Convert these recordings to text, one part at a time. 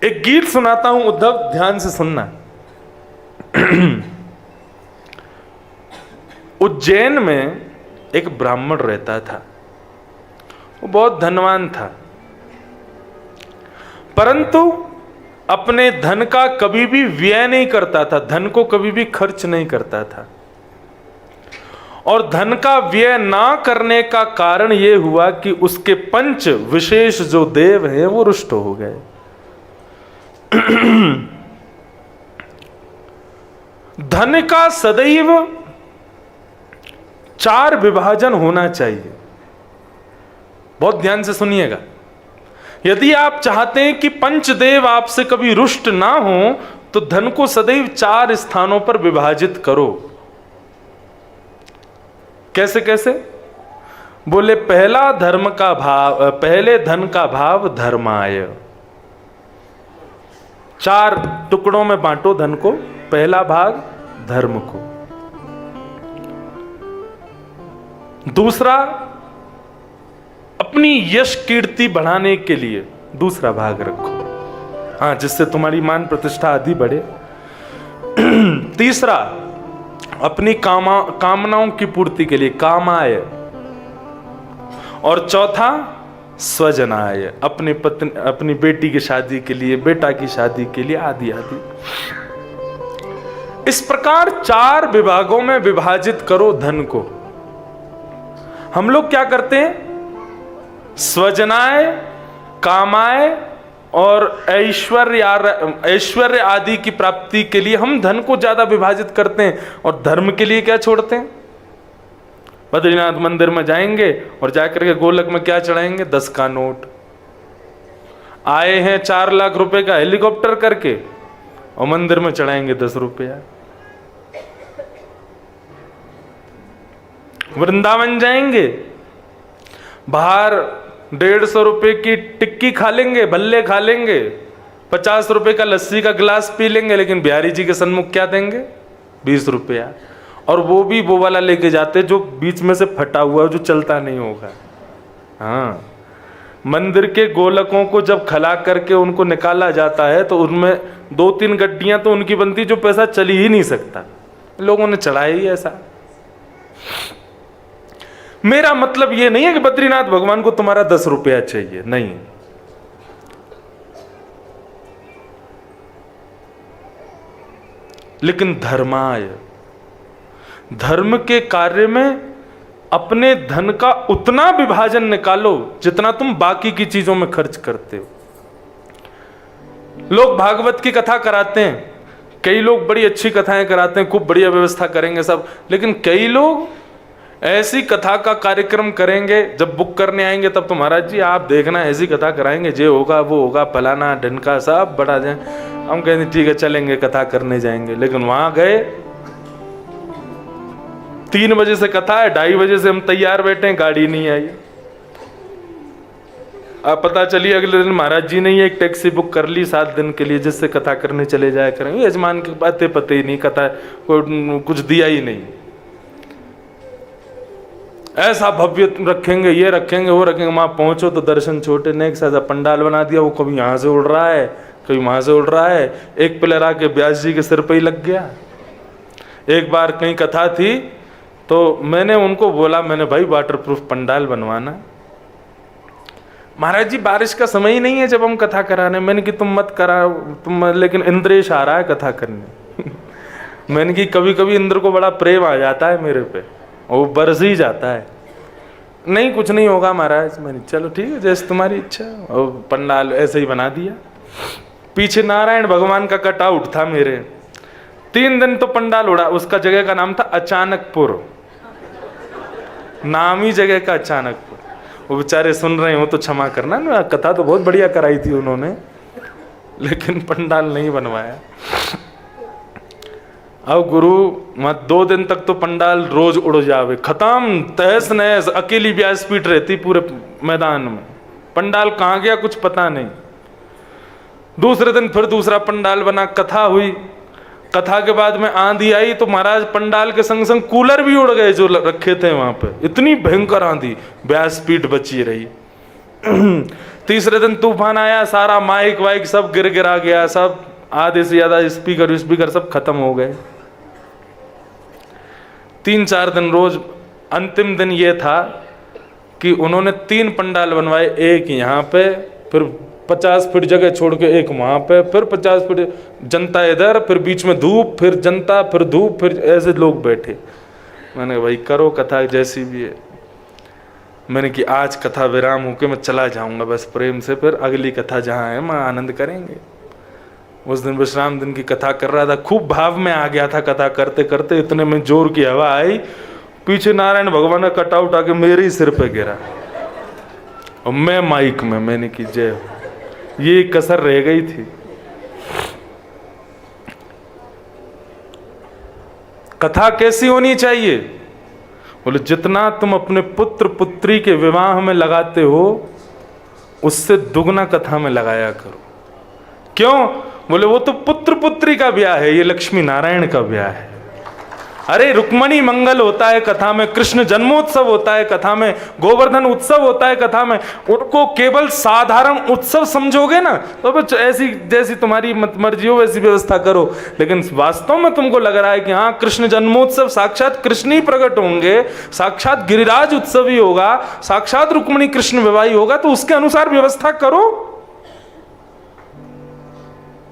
एक गीत सुनाता हूं उद्धव, ध्यान से सुनना। उज्जैन में एक ब्राह्मण रहता था, वो बहुत धनवान था, परंतु अपने धन का कभी भी व्यय नहीं करता था, धन को कभी भी खर्च नहीं करता था। और धन का व्यय ना करने का कारण यह हुआ कि उसके पंच विशेष जो देव हैं वो रुष्ट हो गए। धन का सदैव 4 विभाजन होना चाहिए। बहुत ध्यान से सुनिएगा। यदि आप चाहते हैं कि पंचदेव आपसे कभी रुष्ट ना हो, तो धन को सदैव 4 स्थानों पर विभाजित करो। कैसे कैसे? बोले पहला धर्म का भाव, पहले धन का भाव धर्माय। 4 टुकड़ों में बांटो धन को। पहला भाग धर्म को, दूसरा अपनी यश कीर्ति बढ़ाने के लिए दूसरा भाग रखो, हाँ, जिससे तुम्हारी मान प्रतिष्ठा आदि बढ़े। तीसरा अपनी कामनाओं की पूर्ति के लिए कामाय। और चौथा स्वजनाय, अपनी पत्नी, अपनी बेटी की शादी के लिए, बेटा की शादी के लिए, आदि आदि। इस प्रकार 4 विभागों में विभाजित करो धन को। हम लोग क्या करते हैं? स्वजनाय, कामाय और ऐश्वर्य आदि की प्राप्ति के लिए हम धन को ज्यादा विभाजित करते हैं, और धर्म के लिए क्या छोड़ते हैं? बद्रीनाथ मंदिर में जाएंगे और जाकर के गोलक में क्या चढ़ाएंगे? 10 का नोट। आए हैं 4 लाख रुपए का हेलीकॉप्टर करके, और मंदिर में चढ़ाएंगे 10 रुपया। वृंदावन जाएंगे, बाहर 150 रुपए की टिक्की खा लेंगे, भल्ले खा लेंगे, 50 रुपए का लस्सी का गिलास पी लेंगे, लेकिन बिहारी जी के सन्मुख क्या देंगे? 20 रुपया। और वो भी वो वाला लेके जाते जो बीच में से फटा हुआ, जो चलता नहीं होगा। हाँ, मंदिर के गोलकों को जब खला करके उनको निकाला जाता है तो उनमें 2-3 गड्डियां तो उनकी बनती जो पैसा चली ही नहीं सकता, लोगों ने चढ़ाया ही ऐसा। मेरा मतलब यह नहीं है कि बद्रीनाथ भगवान को तुम्हारा 10 रुपया चाहिए, नहीं। लेकिन धर्माय, धर्म के कार्य में अपने धन का उतना विभाजन निकालो जितना तुम बाकी की चीजों में खर्च करते हो। लोग भागवत की कथा कराते हैं, कई लोग बड़ी अच्छी कथाएं कराते हैं, खूब बढ़िया व्यवस्था करेंगे सब, लेकिन कई लोग ऐसी कथा का कार्यक्रम करेंगे, जब बुक करने आएंगे तब तो महाराज जी आप देखना ऐसी कथा कराएंगे, जे होगा वो होगा, फलाना ढनका सब बढ़ा जाए। हम कहते ठीक है चलेंगे, कथा करने जाएंगे। लेकिन वहां गए, 3 बजे से कथा है, 2:30 बजे से हम तैयार बैठे हैं, गाड़ी नहीं आई। अब पता चली अगले दिन महाराज जी ने एक टैक्सी बुक कर ली 7 दिन के लिए, जिससे कथा करने चले जाया करेंगे। यजमान की बातें पते ही नहीं, कथा को कुछ दिया ही नहीं। ऐसा भव्य रखेंगे, ये रखेंगे, वो रखेंगे। वहां पहुंचो तो दर्शन छोटे ने एक साथ पंडाल बना दिया, वो कभी यहां से उड़ रहा है, कभी वहां से उड़ रहा है। एक पिलर आके व्यास जी के सिर पे ही लग गया। एक बार कहीं कथा थी तो मैंने उनको बोला, मैंने भाई वाटरप्रूफ पंडाल बनवाना। महाराज जी बारिश का समय ही नहीं है जब हम कथा कराने। मैंने कि तुम मत करा, तुम, लेकिन इंद्रेश आ रहा है कथा करने। मैंने कि कभी कभी इंद्र को बड़ा प्रेम आ जाता है मेरे पे, वो बरस ही जाता है। नहीं कुछ नहीं होगा महाराज। मैंने चलो ठीक है जैसे तुम्हारी इच्छा। और पंडाल ऐसे ही बना दिया। पीछे नारायण भगवान का कटआउट था मेरे। 3 दिन तो पंडाल उड़ा। उसका जगह का नाम था अचानकपुर, नाम ही जगह का अचानकपुर। वो बेचारे सुन रहे हो तो क्षमा करना, ना कथा तो बहुत बढ़िया कराई थी उन्होंने, लेकिन पंडाल नहीं बनवाया। अब गुरु वहां 2 दिन तक तो पंडाल रोज उड़ जावे, खत्म, तहस नहस, अकेली व्यासपीठ रहती पूरे मैदान में। पंडाल कहाँ गया कुछ पता नहीं। दूसरे दिन फिर दूसरा पंडाल बना, कथा हुई। कथा के बाद में आंधी आई तो महाराज पंडाल के संग संग कूलर भी उड़ गए जो रखे थे वहां पे। इतनी भयंकर आंधी, व्यासपीठ बची रही। तीसरे दिन तूफान आया, सारा माइक वाइक सब गिर गिरा गया, सब आधे से ज्यादा स्पीकर सब खत्म हो गए। 3-4 दिन रोज, अंतिम दिन ये था कि उन्होंने 3 पंडाल बनवाए, एक यहाँ पे, फिर 50 फीट जगह छोड़ के एक वहां पे, फिर 50 फीट जनता इधर, फिर बीच में धूप, फिर जनता, फिर धूप, फिर ऐसे लोग बैठे। मैंने भाई करो कथा जैसी भी है। मैंने कि आज कथा विराम होके मैं चला जाऊंगा बस प्रेम से, फिर अगली कथा जहाँ है मैं आनंद करेंगे। उस दिन विश्राम दिन की कथा कर रहा था, खूब भाव में आ गया था कथा करते करते। इतने में जोर की हवा आई, पीछे नारायण भगवान का कटआउट आके मेरे ही सिर पे गिरा और मैं माइक में। मैंने की जय हो, ये कसर रह गई थी। कथा कैसी होनी चाहिए? बोले जितना तुम अपने पुत्र पुत्री के विवाह में लगाते हो उससे दुगना कथा में लगाया करो। क्यों? बोले वो तो पुत्र पुत्री का ब्याह है, ये लक्ष्मी नारायण का ब्याह है। अरे रुक्मणी मंगल होता है कथा में, कृष्ण जन्मोत्सव होता है कथा में, गोवर्धन उत्सव होता है कथा में। उनको केवल साधारण उत्सव समझोगे ना तो ऐसी जैसी तुम्हारी मर्जी हो वैसी व्यवस्था करो, लेकिन वास्तव में तुमको लग रहा है कि हाँ कृष्ण जन्मोत्सव साक्षात कृष्ण ही प्रकट होंगे, साक्षात गिरिराज उत्सव ही होगा, साक्षात रुक्मणी कृष्ण विवाह होगा, तो उसके अनुसार व्यवस्था करो।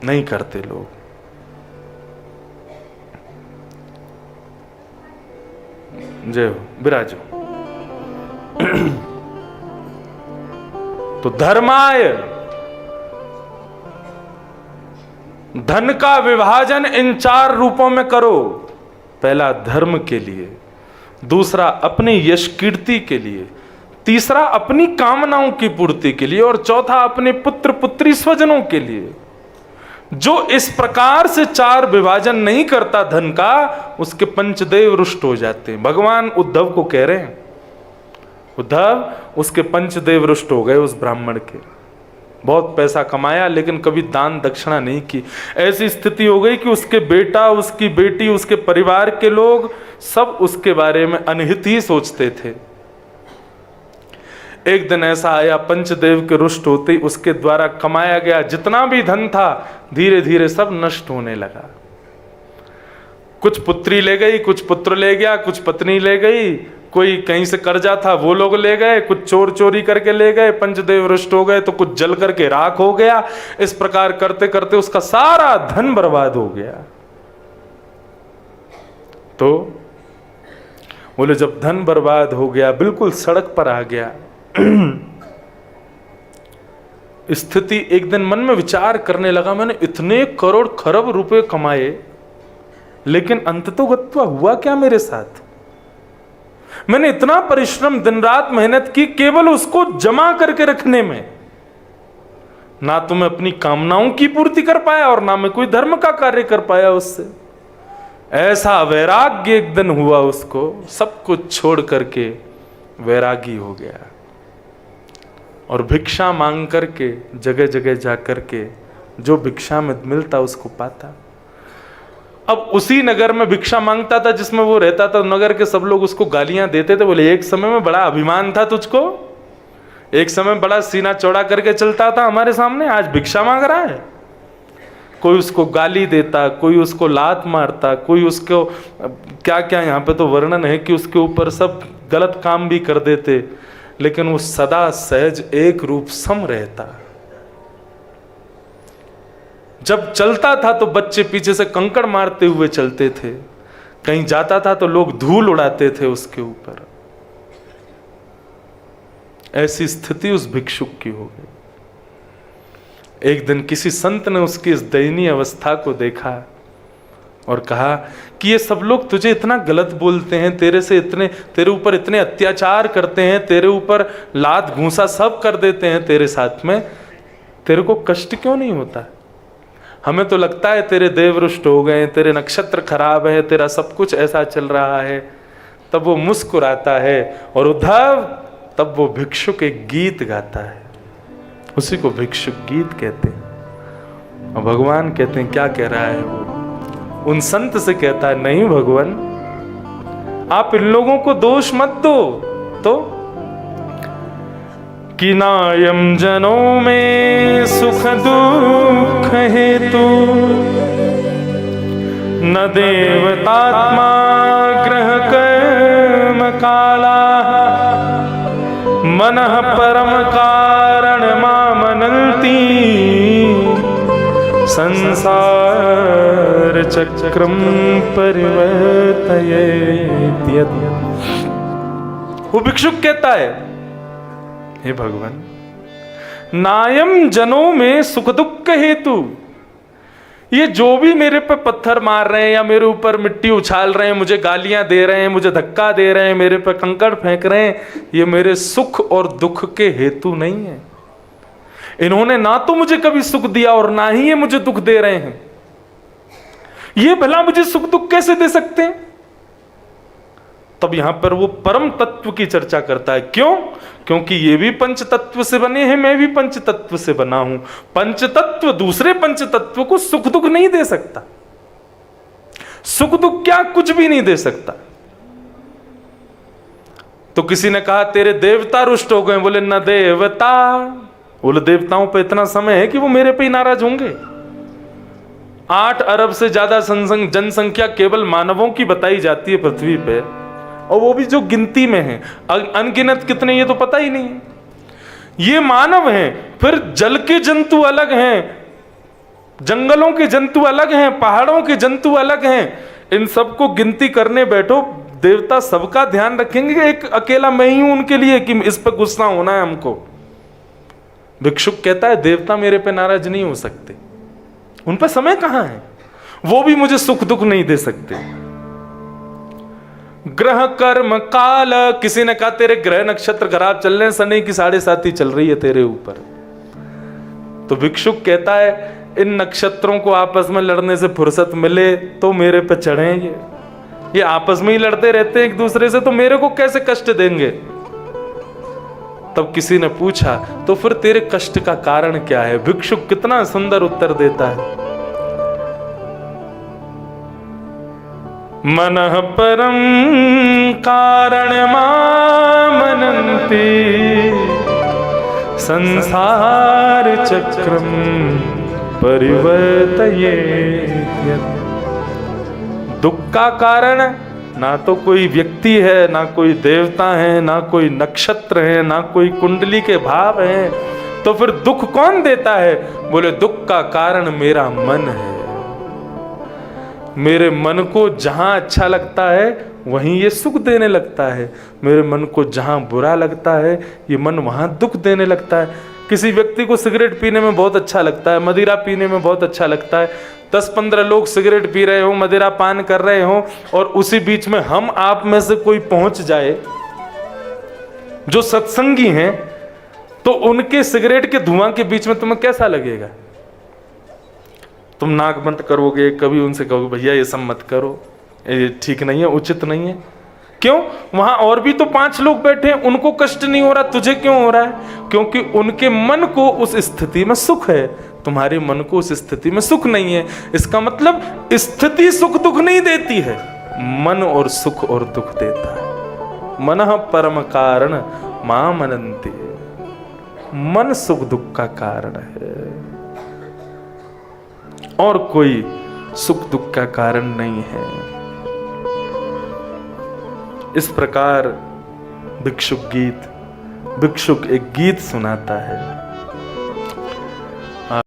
नहीं करते लोग। जय हो, विराजो। तो धर्माय, धन का विभाजन इन 4 रूपों में करो। पहला धर्म के लिए, दूसरा अपनी यश कीर्ति के लिए, तीसरा अपनी कामनाओं की पूर्ति के लिए, और चौथा अपने पुत्र पुत्री स्वजनों के लिए। जो इस प्रकार से 4 विभाजन नहीं करता धन का, उसके पंचदेव रुष्ट हो जाते हैं। भगवान उद्धव को कह रहे हैं, उद्धव उसके पंचदेव रुष्ट हो गए उस ब्राह्मण के। बहुत पैसा कमाया लेकिन कभी दान दक्षिणा नहीं की। ऐसी स्थिति हो गई कि उसके बेटा, उसकी बेटी, उसके परिवार के लोग सब उसके बारे में अनहित ही सोचते थे। एक दिन ऐसा आया, पंचदेव के रुष्ट होते ही उसके द्वारा कमाया गया जितना भी धन था धीरे धीरे सब नष्ट होने लगा। कुछ पुत्री ले गई, कुछ पुत्र ले गया, कुछ पत्नी ले गई, कोई कहीं से कर्जा था वो लोग ले गए, कुछ चोर चोरी करके ले गए, पंचदेव रुष्ट हो गए, तो कुछ जल करके राख हो गया। इस प्रकार करते करते उसका सारा धन बर्बाद हो गया। तो बोले जब धन बर्बाद हो गया, बिल्कुल सड़क पर आ गया, स्थिति एक दिन मन में विचार करने लगा, मैंने इतने करोड़ खरब रुपए कमाए लेकिन अंततोगत्वा हुआ क्या मेरे साथ? मैंने इतना परिश्रम दिन रात मेहनत की केवल उसको जमा करके रखने में, ना तो मैं अपनी कामनाओं की पूर्ति कर पाया और ना मैं कोई धर्म का कार्य कर पाया उससे। ऐसा वैराग्य एक दिन हुआ उसको, सब कुछ छोड़ करके वैरागी हो गया और भिक्षा मांग करके जगह जगह जाकर के जो भिक्षा में मिलता उसको पाता। अब उसी नगर में भिक्षा मांगता था जिसमें वो रहता था। नगर के सब लोग उसको गालियां देते थे, बोले एक समय में बड़ा अभिमान था तुझको, एक समय बड़ा सीना चौड़ा करके चलता था हमारे सामने, आज भिक्षा मांग रहा है। कोई उसको गाली देता, कोई उसको लात मारता, कोई उसको क्या क्या, यहाँ पे तो वर्णन है कि उसके ऊपर सब गलत काम भी कर देते, लेकिन वो सदा सहज एक रूप सम रहता। जब चलता था तो बच्चे पीछे से कंकड़ मारते हुए चलते थे, कहीं जाता था तो लोग धूल उड़ाते थे उसके ऊपर। ऐसी स्थिति उस भिक्षुक की हो गई। एक दिन किसी संत ने उसकी इस दयनीय अवस्था को देखा और कहा कि ये सब लोग तुझे इतना गलत बोलते हैं, तेरे ऊपर इतने अत्याचार करते हैं, तेरे ऊपर लात घूंसा सब कर देते हैं तेरे साथ में, तेरे को कष्ट क्यों नहीं होता? हमें तो लगता है तेरे देवरुष्ट हो गए, तेरे नक्षत्र खराब है, तेरा सब कुछ ऐसा चल रहा है। तब वो मुस्कुराता है और उद्धव तब वो भिक्षुक एक गीत गाता है, उसी को भिक्षुक गीत कहते हैं। और भगवान कहते हैं क्या कह रहा है वो? उन संत से कहता है, नहीं भगवान आप इन लोगों को दोष मत दो, तो कि नायम जनों में सुख दुख हेतु, न देवतात्मा ग्रह कर्म काला, मनः परम कारण मामनन्ति, संसार चक्रम परिवर्तयेत्। वो भिक्षुक कहता है, हे भगवान, नायम जनों में सुख दुख हेतु, ये जो भी मेरे पे पत्थर मार रहे हैं या मेरे ऊपर मिट्टी उछाल रहे हैं, मुझे गालियां दे रहे हैं, मुझे धक्का दे रहे हैं, मेरे पे कंकड़ फेंक रहे हैं, ये मेरे सुख और दुख के हेतु नहीं है। इन्होंने ना तो मुझे कभी सुख दिया और ना ही ये मुझे दुख दे रहे हैं। ये भला मुझे सुख दुख कैसे दे सकते हैं? तब यहां पर वो परम तत्व की चर्चा करता है। क्यों? क्योंकि ये भी पंच तत्व से बने हैं, मैं भी पंच तत्व से बना हूं। पंच तत्व दूसरे पंच तत्व को सुख दुख नहीं दे सकता। सुख दुख क्या कुछ भी नहीं दे सकता। तो किसी ने कहा तेरे देवता रुष्ट हो गए। बोले न देवता, बोले देवताओं पे इतना समय है कि वो मेरे पे ही नाराज होंगे। 8 अरब से ज्यादा जनसंख्या केवल मानवों की बताई जाती है पृथ्वी पे, और वो भी जो गिनती में है, अनगिनत कितने ये तो पता ही नहीं है। ये मानव हैं, फिर जल के जंतु अलग हैं, जंगलों के जंतु अलग हैं, पहाड़ों के जंतु अलग हैं। इन सबको गिनती करने बैठो, देवता सबका ध्यान रखेंगे। एक अकेला मैं ही हूं उनके लिए कि इस पर गुस्सा होना है हमको? भिक्षुक कहता है देवता मेरे पे नाराज नहीं हो सकते, उन पर समय कहां है, वो भी मुझे सुख दुख नहीं दे सकते। ग्रह कर्म काल, किसी ने कहा तेरे ग्रह नक्षत्र खराब चल रहे हैं, शनि की 7.5 चल रही है तेरे ऊपर। तो भिक्षुक कहता है इन नक्षत्रों को आपस में लड़ने से फुर्सत मिले तो मेरे पे चढ़े। ये आपस में ही लड़ते रहते हैं एक दूसरे से, तो मेरे को कैसे कष्ट देंगे? तब किसी ने पूछा तो फिर तेरे कष्ट का कारण क्या है? भिक्षुक कितना सुंदर उत्तर देता है, मनः परम कारण मामनन्ति, संसार चक्रम परिवर्तयेत्। दुख का कारण ना तो कोई व्यक्ति है, ना कोई देवता है, ना कोई नक्षत्र है, ना कोई कुंडली के भाव है, तो फिर दुख कौन देता है? बोले दुख का कारण मेरा मन है। मेरे मन को जहां अच्छा लगता है वहीं ये सुख देने लगता है, मेरे मन को जहां बुरा लगता है ये मन वहां दुख देने लगता है। किसी व्यक्ति को सिगरेट पीने में बहुत अच्छा लगता है, मदिरा पीने में बहुत अच्छा लगता है, 10-15 लोग सिगरेट पी रहे हो, मदिरा पान कर रहे हो, और उसी बीच में हम आप में से कोई पहुंच जाए जो सत्संगी हैं, तो उनके सिगरेट के धुआं के बीच में तुम्हें कैसा लगेगा? तुम नाक बंद करोगे, कभी उनसे कहोगे भैया ये सब मत करो, ये ठीक नहीं है, उचित नहीं है। क्यों? वहां और भी तो 5 लोग बैठे हैं, उनको कष्ट नहीं हो रहा, तुझे क्यों हो रहा है? क्योंकि उनके मन को उस स्थिति में सुख है, तुम्हारे मन को उस स्थिति में सुख नहीं है। इसका मतलब स्थिति सुख दुख नहीं देती है, मन और सुख और दुख देता है। मनः परम कारण मामनन्ति, मन सुख दुख का कारण है और कोई सुख दुख का कारण नहीं है। इस प्रकार भिक्षुक एक गीत सुनाता है।